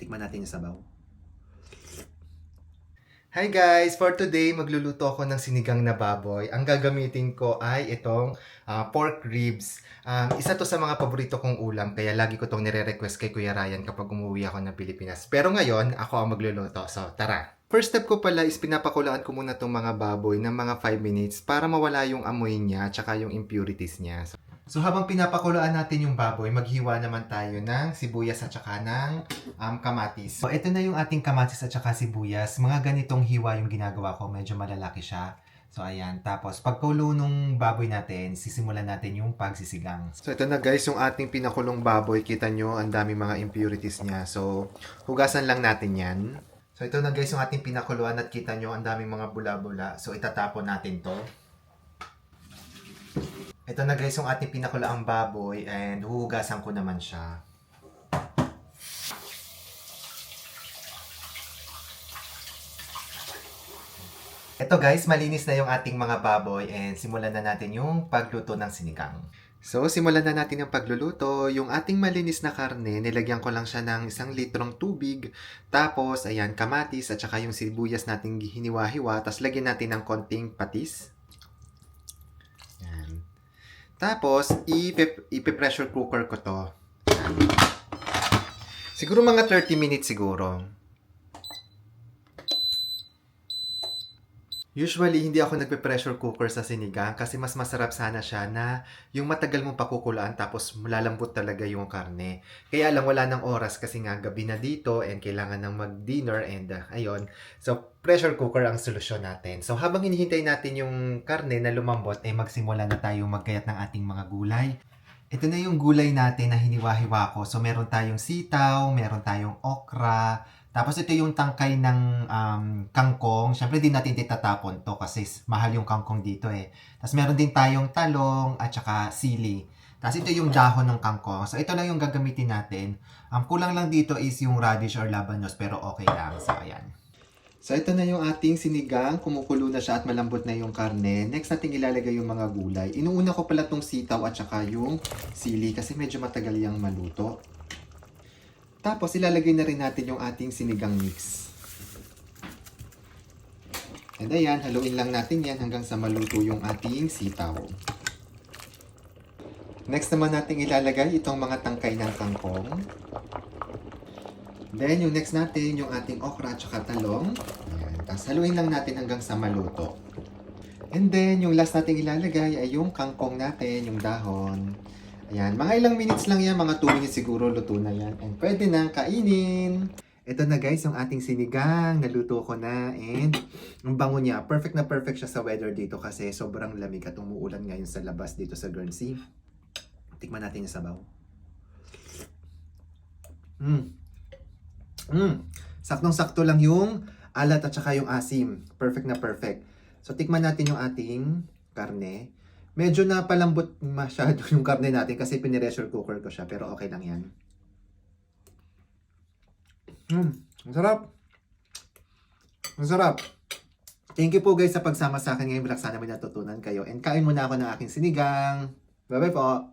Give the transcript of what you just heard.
Tikman natin yung sabaw. Hi guys! For today, magluluto ako ng sinigang na baboy. Ang gagamitin ko ay itong pork ribs. Isa to sa mga paborito kong ulam, kaya lagi ko itong nire-request kay Kuya Ryan kapag umuwi ako ng Pilipinas. Pero ngayon, ako ang magluluto. So, tara! First step ko pala is pinapakulaan ko muna itong mga baboy ng mga 5 minutes para mawala yung amoy niya at yung impurities niya. So habang pinapakuloan natin yung baboy, maghiwa naman tayo ng sibuyas at saka ng kamatis. So ito na yung ating kamatis at saka sibuyas. Mga ganitong hiwa yung ginagawa ko, medyo malalaki siya. So ayan, tapos pagkulo nung baboy natin, sisimulan natin yung pagsisigang. So ito na guys, yung ating pinakulong baboy, kita nyo ang daming mga impurities niya. So hugasan lang natin yan. So ito na guys, yung ating pinakuluan at kita nyo ang daming mga bula-bula. So itatapon natin to. Ito na guys yung ating pinakulaang baboy and huhugasan ko naman siya. Ito guys, malinis na yung ating mga baboy and simulan na natin yung pagluto ng sinigang. So, simulan na natin yung pagluluto. Yung ating malinis na karne, nilagyan ko lang siya ng 1 litrong tubig. Tapos, ayan, kamatis at saka yung sibuyas natin hiniwa-hiwa. Tapos, lagyan natin ng konting patis. Ayan. Tapos, ipe-pressure cooker ko to. Siguro mga 30 minutes siguro. Usually, hindi ako nagpe-pressure cooker sa sinigang kasi mas masarap sana siya na yung matagal mong pakukulaan tapos malalambot talaga yung karne. Kaya lang wala ng oras kasi nga gabi na dito and kailangan ng mag-dinner and ayun. So, pressure cooker ang solusyon natin. So, habang hinihintay natin yung karne na lumambot, magsimula na tayong magkayat ng ating mga gulay. Ito na yung gulay natin na hiniwa-hiwa ko. So, meron tayong sitaw, meron tayong okra, tapos ito yung tangkay ng kangkong. Siyempre din natin itatapon to kasi mahal yung kangkong dito eh. Tapos meron din tayong talong at saka sili. Tapos ito yung dahon ng kangkong. So ito lang yung gagamitin natin. Kulang lang dito is yung radish or labanos pero okay lang. So ayan. So ito na yung ating sinigang. Kumukulo na siya at malambot na yung karne. Next natin ilalagay yung mga gulay. Inuuna ko pala tong sitaw at saka yung sili kasi medyo matagal yung maluto. Tapos, ilalagay na rin natin yung ating sinigang mix. And ayan, haluin lang natin yan hanggang sa maluto yung ating sitaw. Next naman natin ilalagay itong mga tangkay ng kangkong. Then, yung next natin, yung ating okra at saka talong. Ayan. Tapos, haluin lang natin hanggang sa maluto. And then, yung last natin ilalagay ay yung kangkong natin, yung dahon. Ayan, mga ilang minutes lang yan, mga 2 minutes siguro, luto na yan. And pwede nang kainin. Ito na guys, yung ating sinigang, naluto ko na. And ang bango niya, perfect na perfect siya sa weather dito kasi sobrang lamig at umuulan ngayon sa labas dito sa Guernsey. Tikman natin yung sabaw. Saktong-sakto lang yung alat at saka yung asim. Perfect na perfect. So tikman natin yung ating karne. Medyo napalambot masyado yung karne natin kasi pinipressure cooker ko siya. Pero okay lang yan. Ang sarap. Ang sarap. Thank you po guys sa pagsama sa akin ngayong vlog. Sana may natutunan kayo. And kain muna ako ng aking sinigang. Bye bye po.